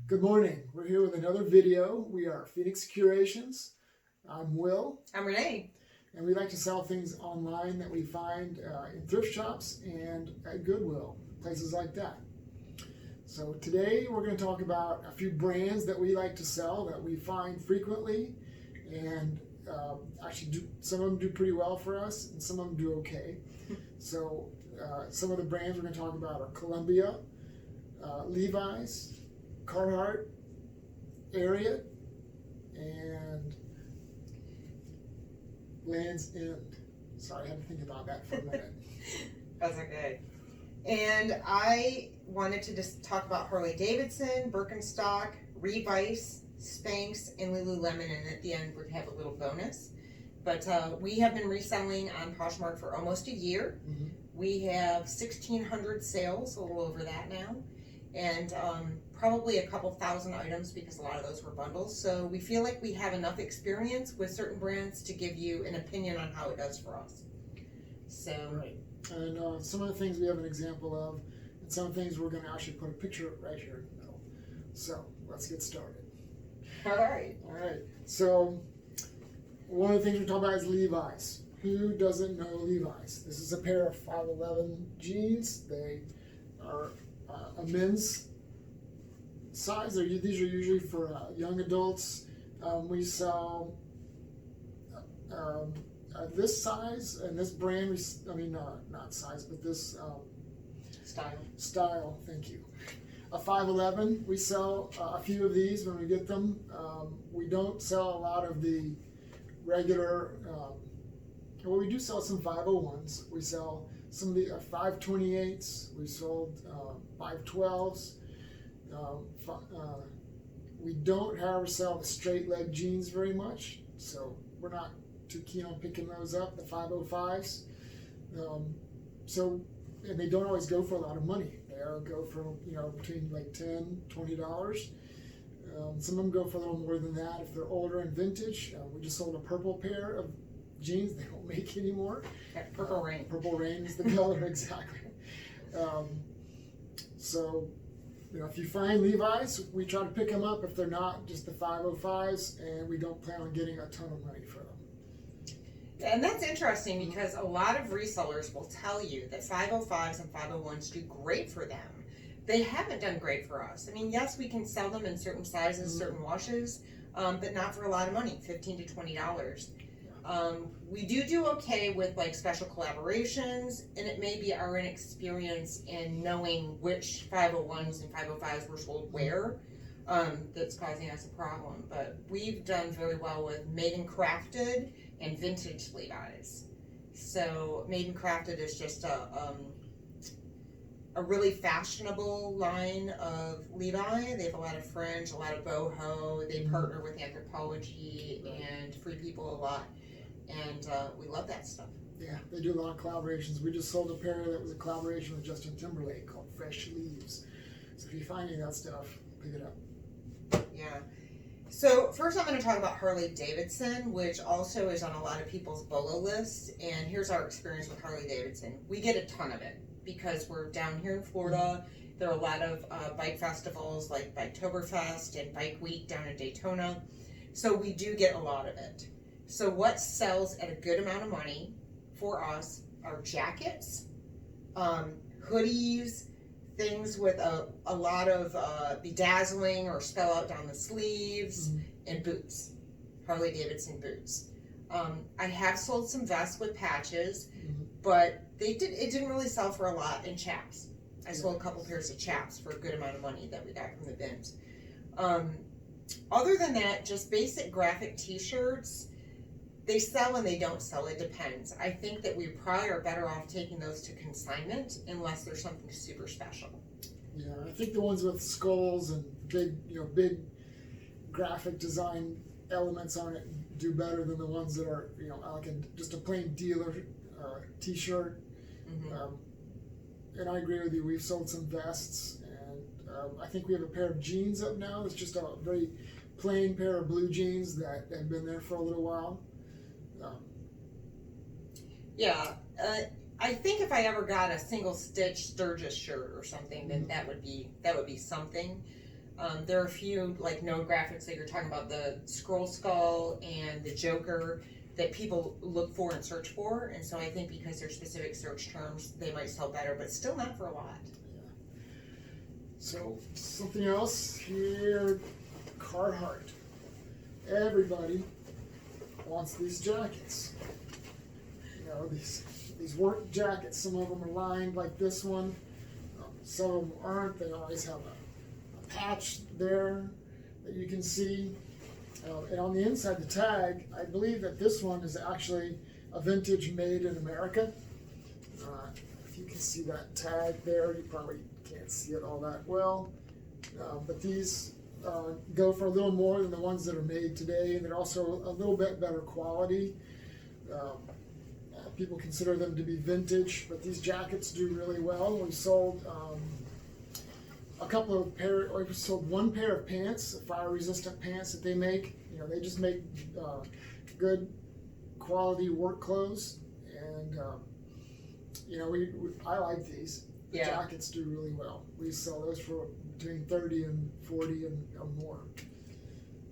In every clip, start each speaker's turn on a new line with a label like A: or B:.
A: Good morning. We're here with another video. We are Phoenix Curations. I'm Will.
B: I'm Renee.
A: And we like to sell things online that we find in thrift shops and at Goodwill, places like that. So today we're going to talk about a few brands that we like to sell that we find frequently, and some of them do pretty well for us and some of them do okay. So some of the brands we're going to talk about are Columbia, Levi's, Carhartt, Ariat, and Land's End. Sorry, I had to think about that for a minute.
B: That's okay. And I wanted to just talk about Harley Davidson, Birkenstock, Levi's, Spanx, and Lululemon, and at the end we have a little bonus. But we have been reselling on Poshmark for almost a year.
A: Mm-hmm.
B: We have 1,600 sales, a little over that now, and probably a couple thousand items because a lot of those were bundles. So we feel like we have enough experience with certain brands to give you an opinion on how it does for us. So
A: right. And some of the things we have an example of, and some things we're going to actually put a picture right here in the middle. So let's get started.
B: All right.
A: So one of the things we're talking about is Levi's. Who doesn't know Levi's? This is a pair of 5'11" jeans. They are a men's size. These are usually for young adults. We sell this size and this brand. Not size, but this style. Thank you. A 5'11". We sell a few of these when we get them. We don't sell a lot of the regular. Well, we do sell some 501s. We sell some of the 528s. We sold 512s. We don't, however, sell the straight leg jeans very much, so we're not too keen on picking those up. The 505s. And they don't always go for a lot of money. They go for between like $10-$20. Some of them go for a little more than that if they're older and vintage. We just sold a purple pair of jeans they don't make anymore.
B: Purple Rain.
A: Purple Rain is the color, exactly. So if you find Levi's, we try to pick them up if they're not just the 505s, and we don't plan on getting a ton of money for them.
B: And that's interesting because a lot of resellers will tell you that 505s and 501s do great for them. They haven't done great for us. I mean, yes, we can sell them in certain sizes, certain washes, but not for a lot of money, $15 to $20. We do okay with like special collaborations, and it may be our inexperience in knowing which 501s and 505s were sold where that's causing us a problem. But we've done very well with made and crafted and vintage Levi's. So made and crafted is just a really fashionable line of Levi. They have a lot of fringe, a lot of boho. They partner with Anthropology and Free People a lot. And we love that stuff.
A: Yeah, they do a lot of collaborations. We just sold a pair that was a collaboration with Justin Timberlake called Fresh Leaves. So if you find any of that stuff, pick it up.
B: Yeah. So first I'm going to talk about Harley Davidson, which also is on a lot of people's BOLO list. And here's our experience with Harley Davidson. We get a ton of it because we're down here in Florida. There are a lot of bike festivals like Biketoberfest and Bike Week down in Daytona. So we do get a lot of it. So what sells at a good amount of money for us are jackets, hoodies, things with a lot of bedazzling or spell out down the sleeves, and boots, Harley Davidson boots. I have sold some vests with patches, but it didn't really sell for a lot in chaps. I sold a couple pairs of chaps for a good amount of money that we got from the bins. Other than that, just basic graphic t-shirts. They sell and they don't sell. It depends. I think that we probably are better off taking those to consignment unless there's something super special.
A: Yeah, I think the ones with skulls and big graphic design elements on it do better than the ones that are like just a plain dealer t-shirt. And I agree with you. We've sold some vests, and I think we have a pair of jeans up now. It's just a very plain pair of blue jeans that have been there for a little while.
B: I think if I ever got a single stitch Sturgis shirt or something, then that would be something. There are a few like known graphics that you're talking about, the Scroll Skull and the Joker, that people look for and search for, and so I think because they're specific search terms, they might sell better, but still not for a lot.
A: So something else here, Carhartt. Everybody wants these jackets. You know, these work jackets. Some of them are lined like this one. Some of them aren't. They always have a patch there that you can see. And on the inside, the tag, I believe that this one is actually a vintage made in America. If you can see that tag there, you probably can't see it all that well. But these go for a little more than the ones that are made today, and they're also a little bit better quality. People consider them to be vintage, but these jackets do really well. We sold we sold one pair of pants, fire-resistant pants that they make. You know, they just make good quality work clothes, and you know, I like these. The jackets do really well. We sell those for between 30 and 40 and more.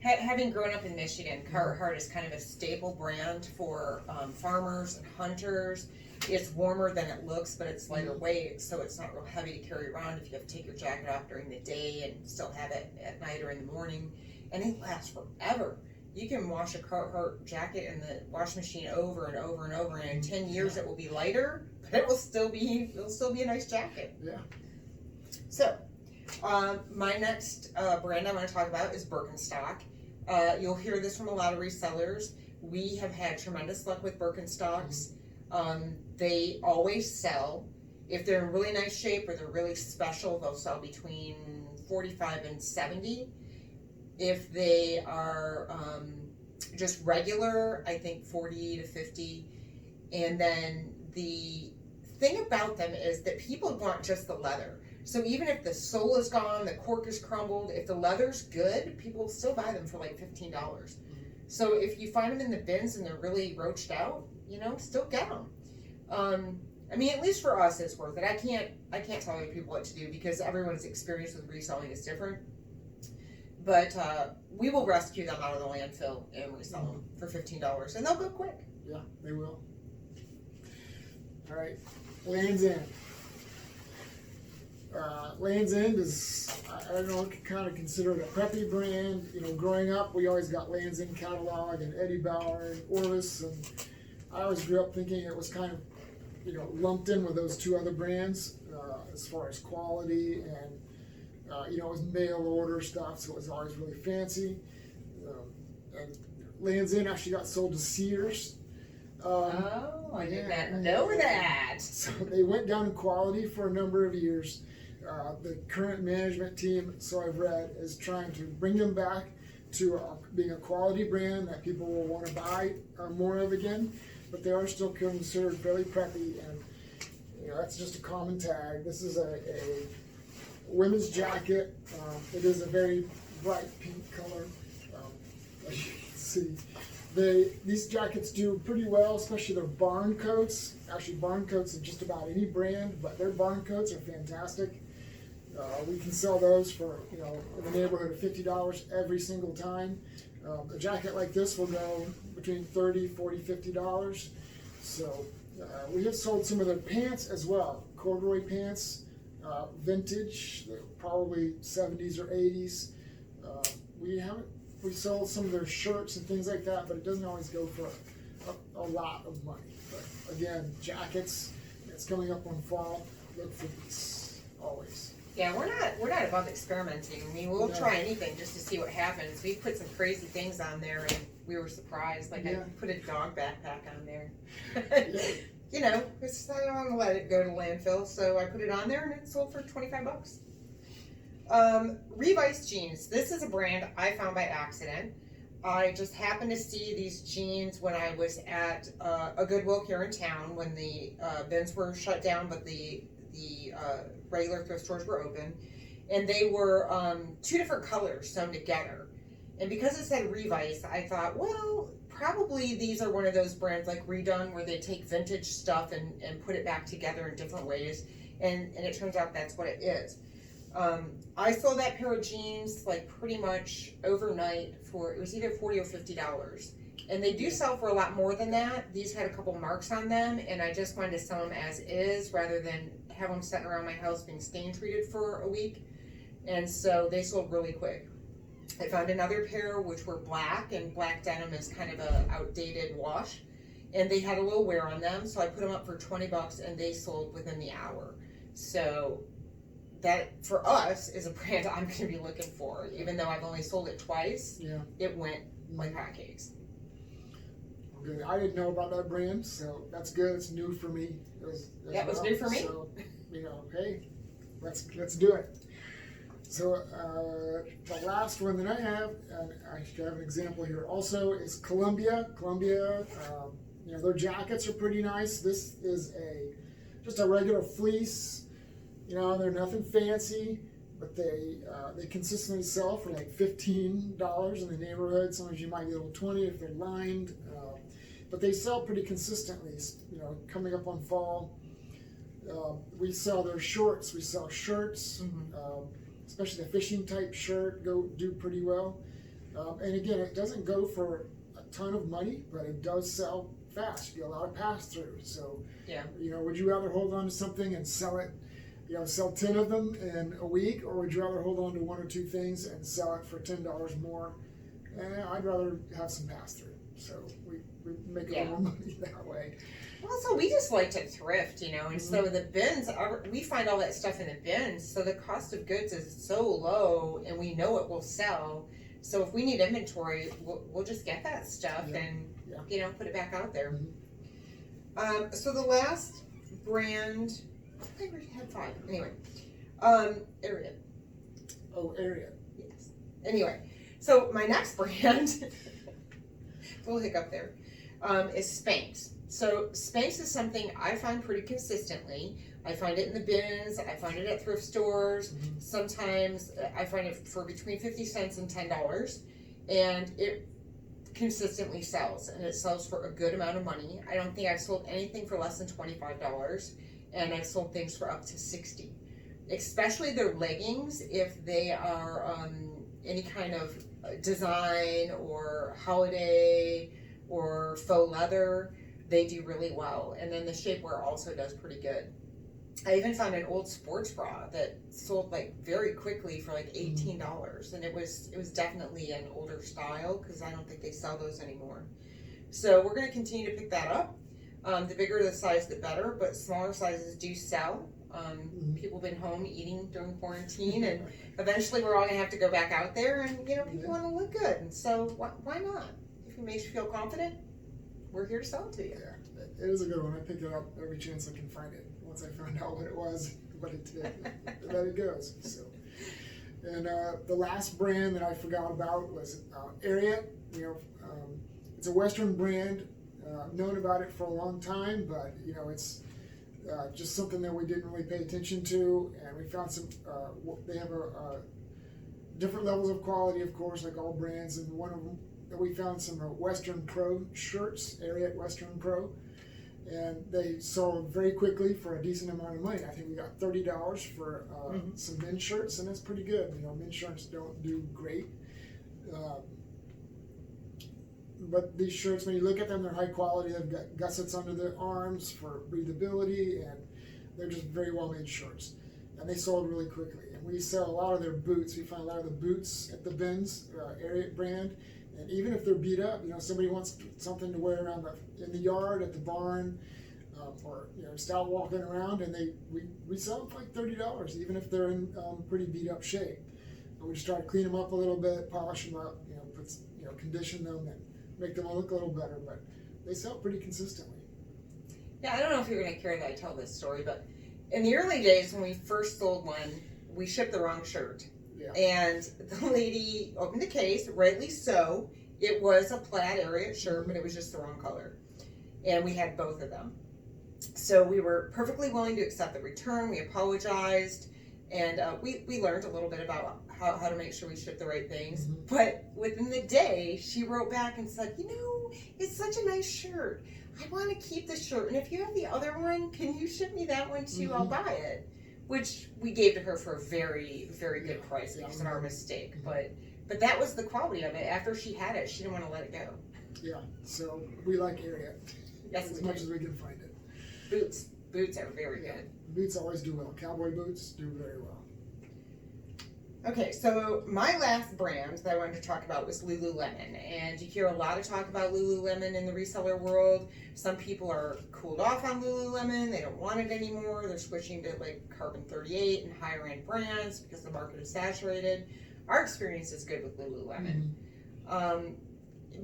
B: Having grown up in Michigan, Carhartt is kind of a staple brand for farmers and hunters. It's warmer than it looks, but it's lighter weight, so it's not real heavy to carry around if you have to take your jacket off during the day and still have it at night or in the morning. And it lasts forever. You can wash a Carhartt jacket in the washing machine over and over and over, and in 10 years it will be lighter, but it'll still be a nice jacket.
A: Yeah.
B: So, my next brand I'm going to talk about is Birkenstock. You'll hear this from a lot of resellers. We have had tremendous luck with Birkenstocks. They always sell. If they're in really nice shape or they're really special, they'll sell between 45 and 70. If they are just regular, I think 40 to 50. And then the thing about them is that people want just the leather. So even if the sole is gone, the cork is crumbled, if the leather's good, people will still buy them for like $15. So if you find them in the bins and they're really roached out, you know, still get them. I mean, at least for us, it's worth it. I can't tell other people what to do because everyone's experience with reselling is different. But we will rescue them out of the landfill and resell them for $15, and they'll go quick.
A: Yeah, they will. All right, Land's End. Land's End is, I don't know, kind of considered a preppy brand. You know, growing up, we always got Land's End catalog and Eddie Bauer and Orvis, and I always grew up thinking it was kind of, you know, lumped in with those two other brands as far as quality and, you know, it was mail order stuff, so it was always really fancy. And Land's End actually got sold to Sears.
B: I did not know that.
A: So they went down in quality for a number of years. The current management team, so I've read, is trying to bring them back to being a quality brand that people will want to buy more of again. But they are still considered fairly preppy, and you know, that's just a common tag. This is a women's jacket. It is a very bright pink color, as you can see. These jackets do pretty well, especially their barn coats. Actually, barn coats in just about any brand, but their barn coats are fantastic. We can sell those for, you know, in the neighborhood of $50 every single time. A jacket like this will go between $30, $40, $50. So we have sold some of their pants as well, corduroy pants, vintage, probably 70s or 80s. We sold some of their shirts and things like that, but it doesn't always go for a lot of money. But again, jackets, it's coming up on fall. Look for these always.
B: Yeah, we're not above experimenting. I mean, we'll try anything just to see what happens. We've put some crazy things on there, and we were surprised. Like I put a dog backpack on there. You know, it's I don't want to let it go to landfill, so I put it on there, and it sold for $25. Revice jeans. This is a brand I found by accident. I just happened to see these jeans when I was at a Goodwill here in town when the bins were shut down, but the regular thrift stores were open, and they were two different colors sewn together. And because it said Revice, I thought, well, probably these are one of those brands like Redone where they take vintage stuff and put it back together in different ways, and it turns out that's what it is. I sold that pair of jeans like pretty much overnight for, it was either $40 or $50. And they do sell for a lot more than that. These had a couple marks on them, and I just wanted to sell them as is rather than have them sitting around my house being stain treated for a week. And so they sold really quick. I found another pair which were black, and black denim is kind of a outdated wash. And they had a little wear on them, so I put them up for $20 and they sold within the hour. So that for us is a brand I'm going to be looking for. Even though I've only sold it twice, it went like hotcakes.
A: Good. I didn't know about that brand, so that's good. It's new for me. It was
B: new for me.
A: So, hey, let's do it. So the last one that I have, and I should have an example here also, is Columbia. Columbia, their jackets are pretty nice. This is just a regular fleece. They're nothing fancy, but they consistently sell for like $15 in the neighborhood. Sometimes you might get a little $20 if they're lined. But they sell pretty consistently, coming up on fall. We sell their shorts, we sell shirts, especially the fishing type shirt do pretty well. And again, it doesn't go for a ton of money, but it does sell fast. You get a lot of pass through. So, would you rather hold on to something and sell it, sell 10 of them in a week, or would you rather hold on to one or two things and sell it for $10 more? I'd rather have some pass through. So we make a little more money that way.
B: Well, so we just like to thrift, and so the bins, we find all that stuff in the bins, so the cost of goods is so low, and we know it will sell. So if we need inventory, we'll just get that stuff and, put it back out there. So the last brand, I think we had 5. Anyway, Ariat.
A: Oh, Ariat.
B: Yes. Anyway, so my next brand... little hiccup there, is Spanx. So Spanx is something I find pretty consistently. I find it in the bins, I find it at thrift stores. Sometimes I find it for between 50 cents and $10, and it consistently sells, and it sells for a good amount of money. I don't think I've sold anything for less than $25, and I've sold things for up to $60. Especially their leggings, if they are any kind of design or holiday or faux leather, they do really well. And then the shapewear also does pretty good. I even found an old sports bra that sold like very quickly for like $18, and it was definitely an older style, because I don't think they sell those anymore. So we're going to continue to pick that up. The bigger the size, the better, but smaller sizes do sell. People have been home eating during quarantine, and eventually we're all going to have to go back out there, and people want to look good, and so why not? If it makes you feel confident, we're here to sell it to you.
A: Yeah, it is a good one. I pick it up every chance I can find it. Once I found out what it was, what it did, that it goes. So, and the last brand that I forgot about was Ariat. It's a Western brand. I've known about it for a long time, but it's just something that we didn't really pay attention to, and we found some. They have different levels of quality, of course, like all brands, and one of them that we found some Western Pro shirts, Ariat Western Pro, and they sold very quickly for a decent amount of money. I think we got $30 for some men's shirts, and that's pretty good. Men's shirts don't do great. But these shirts, when you look at them, they're high quality. They've got gussets under the arms for breathability, and they're just very well made shirts. And they sold really quickly. And we sell a lot of their boots. We find a lot of the boots at the bins, Ariat brand. And even if they're beat up, somebody wants something to wear around in the yard, at the barn, or just out walking around, and we sell them for like $30, even if they're in pretty beat up shape. And we just try to clean them up a little bit, polish them up, condition them, and make them look a little better, but they sell pretty consistently.
B: Yeah, I don't know if you're going to care that I tell this story, but in the early days when we first sold one, we shipped the wrong shirt. Yeah. And the lady opened the case, rightly so. It was a plaid Ariat shirt, but it was just the wrong color. And we had both of them. So we were perfectly willing to accept the return. We apologized, and we learned a little bit about how to make sure we ship the right things. But within the day, she wrote back and said, it's such a nice shirt. I want to keep the shirt, and if you have the other one, can you ship me that one too? I'll buy it. which we gave to her for a very, very good price because of our mistake. But that was the quality of it. After she had it, she didn't want to let it go.
A: Yeah, so we like area
B: Yes,
A: as
B: we
A: much
B: do.
A: as we can find it.
B: Boots are very good.
A: Boots always do well. Cowboy boots do very well.
B: Okay, so my last brand that I wanted to talk about was Lululemon, and you hear a lot of talk about Lululemon in the reseller world. Some people are cooled off on Lululemon, they don't want it anymore, they're switching to like Carbon 38 and higher end brands because the market is saturated. Our experience is good with Lululemon.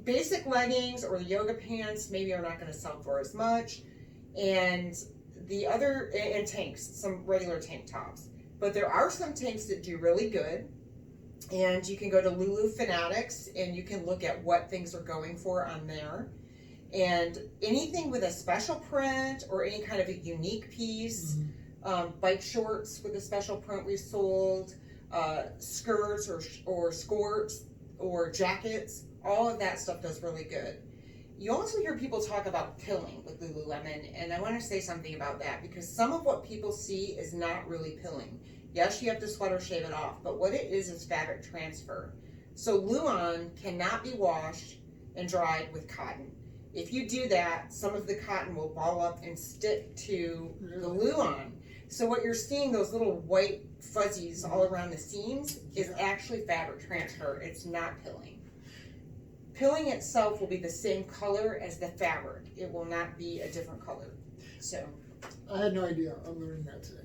B: Basic leggings or the yoga pants maybe are not going to sell for as much, and tanks, some regular tank tops. But there are some tanks that do really good, and you can go to Lulu Fanatics and you can look at what things are going for on there. And anything with a special print or any kind of a unique piece, bike shorts with a special print we sold, skirts or skirts or jackets, all of that stuff does really good. You also hear people talk about pilling with Lululemon, and I want to say something about that because some of what people see is not really pilling. Yes, you have to sweat or shave it off, but what it is fabric transfer. So Luon cannot be washed and dried with cotton. If you do that, some of the cotton will ball up and stick to the Luon. So what you're seeing, those little white fuzzies all around the seams, is actually fabric transfer. It's not pilling. Pilling itself will be the same color as the fabric. It will not be a different color. So
A: I had no idea. I'm learning that today.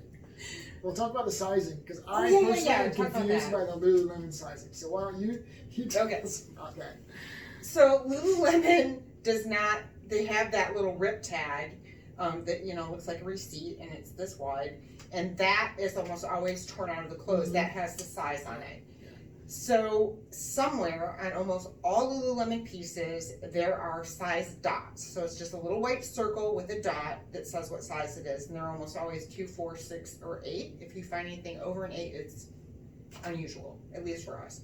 A: We'll talk about the sizing because I
B: yeah,
A: personally am
B: talk about
A: confused
B: that.
A: by the Lululemon sizing. So why don't you tell us about that?
B: So Lululemon does not. They have that little rip tag that looks like a receipt, and it's this wide, and that is almost always torn out of the clothes. That has the size on it. So somewhere on almost all Lululemon pieces, there are size dots. So it's just a little white circle with a dot that says what size it is. And they're almost always 2, 4, 6, or 8. If you find anything over an 8, it's unusual, at least for us.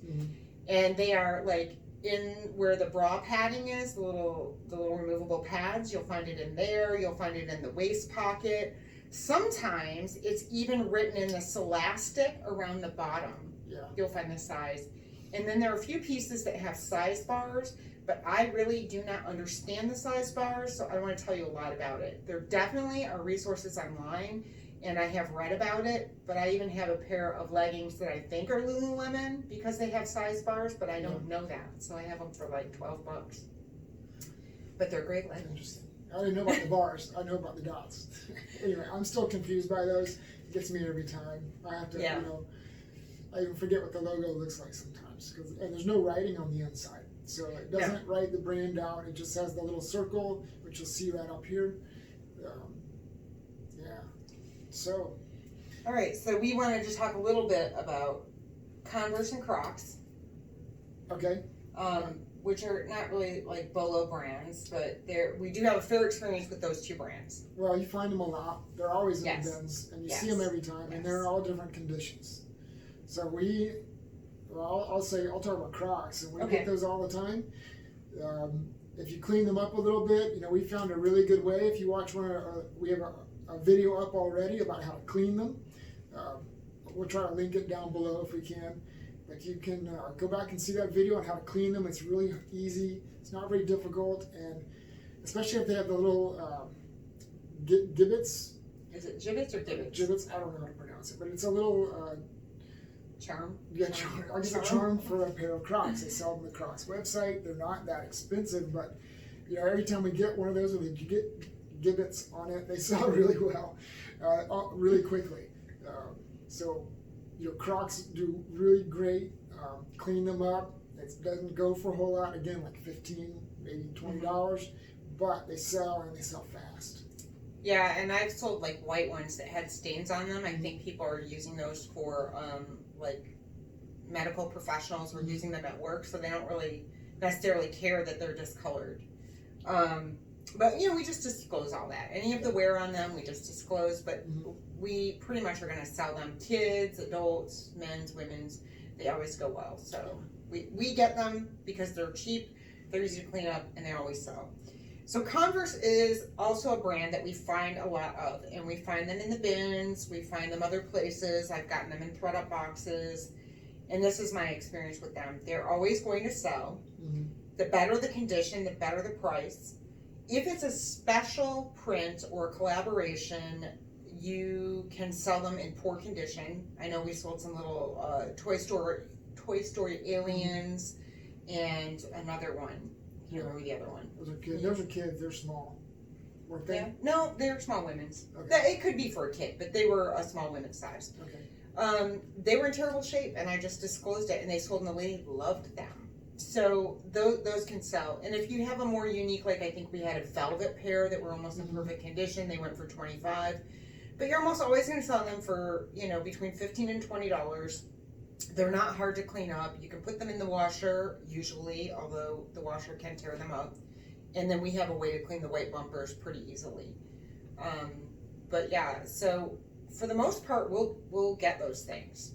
B: And they are like in where the bra padding is, the little removable pads. You'll find it in there. You'll find it in the waist pocket. Sometimes it's even written in the celastic around the bottom. You'll find the size. And then there are a few pieces that have size bars, but I really do not understand the size bars, so I don't want to tell you a lot about it. There definitely are resources online, and I have read about it, but I even have a pair of leggings that I think are Lululemon because they have size bars, but I don't know that. So I have them for like $12. But they're great leggings.
A: Interesting. I didn't know about the bars. I know about the dots. Anyway, I'm still confused by those. It gets me every time. I have to, I even forget what the logo looks like sometimes, and there's no writing on the inside, so it doesn't write the brand out. It just has the little circle, which you'll see right up here. So.
B: All right, so we wanted to talk a little bit about Converse and Crocs.
A: Okay.
B: Which are not really like Bolo brands, but we do have a fair experience with those two brands.
A: Well, you find them a lot. They're always in the bins, and you see them every time, and they're all different conditions. So I'll talk about Crocs, and we get those all the time. If you clean them up a little bit, we found a really good way. If you watch we have a video up already about how to clean them. We'll try to link it down below if we can. But you can go back and see that video on how to clean them. It's really easy. It's not very difficult, and especially if they have the little gibbets.
B: Is it gibbets or divots?
A: Gibbets. I don't know how to pronounce it, but it's a little
B: charm.
A: Yeah, charm. I guess a charm for a pair of Crocs. They sell them on the Crocs website. They're not that expensive, but every time we get one of those with gibbets on it, they sell really well, really quickly. So Crocs do really great. Clean them up. It doesn't go for a whole lot. Again, like $15, maybe $20, but they sell and they sell fast.
B: Yeah, and I've sold like white ones that had stains on them. I think people are using those for like medical professionals who are using them at work, so they don't really necessarily care that they're discolored. But we just disclose all that. Any of the wear on them, we just disclose, but we pretty much are going to sell them. Kids, adults, men's, women's, they always go well. So we get them because they're cheap, they're easy to clean up, and they always sell. So Converse is also a brand that we find a lot of, and we find them in the bins, we find them other places. I've gotten them in thread-up boxes, and this is my experience with them. They're always going to sell.
A: Mhm.
B: The better the condition, the better the price. If it's a special print or collaboration, you can sell them in poor condition. I know we sold some little Toy Story aliens and another one. I can't remember the other one.
A: Those are kids. They're small. Weren't they?
B: Yeah. No, they're small women's.
A: Okay.
B: It could be for a kid, but they were a small women's size.
A: Okay.
B: They were in terrible shape, and I just disclosed it, and they sold, and the lady loved them. So those can sell. And if you have a more unique, like I think we had a velvet pair that were almost in perfect condition, they went for $25. But you're almost always going to sell them for, between $15 and $20. They're not hard to clean up. You can put them in the washer, usually, although the washer can tear them up. And then we have a way to clean the white bumpers pretty easily. But yeah, so for the most part, we'll get those things.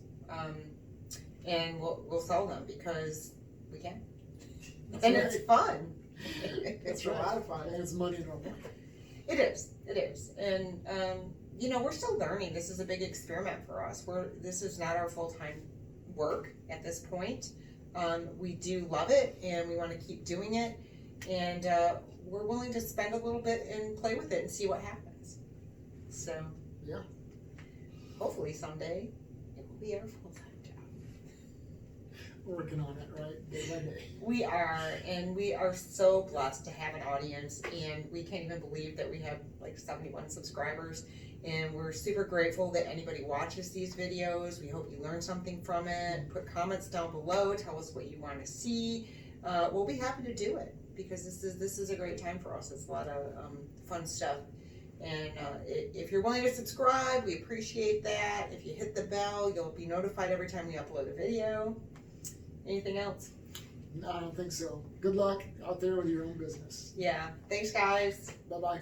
B: And we'll sell them because we can.
A: That's
B: And
A: right.
B: it's fun.
A: It's
B: a lot of fun.
A: And it's money in our pocket.
B: It is. And, we're still learning. This is a big experiment for us. This is not our full-time work at this point. We do love it, and we want to keep doing it. And we're willing to spend a little bit and play with it and see what happens. So,
A: Yeah.
B: hopefully someday it will be our full-time job.
A: Working on it, right? Day by day.
B: We are, and we are so blessed to have an audience, and we can't even believe that we have like 71 subscribers, and we're super grateful that anybody watches these videos. We hope you learn something from it. Put comments down below, tell us what you want to see. We'll be happy to do it because this is a great time for us. It's a lot of fun stuff. And if you're willing to subscribe, we appreciate that. If you hit the bell, you'll be notified every time we upload a video. Anything else?
A: No, I don't think so. Good luck out there with your own business.
B: Yeah. Thanks, guys.
A: Bye-bye.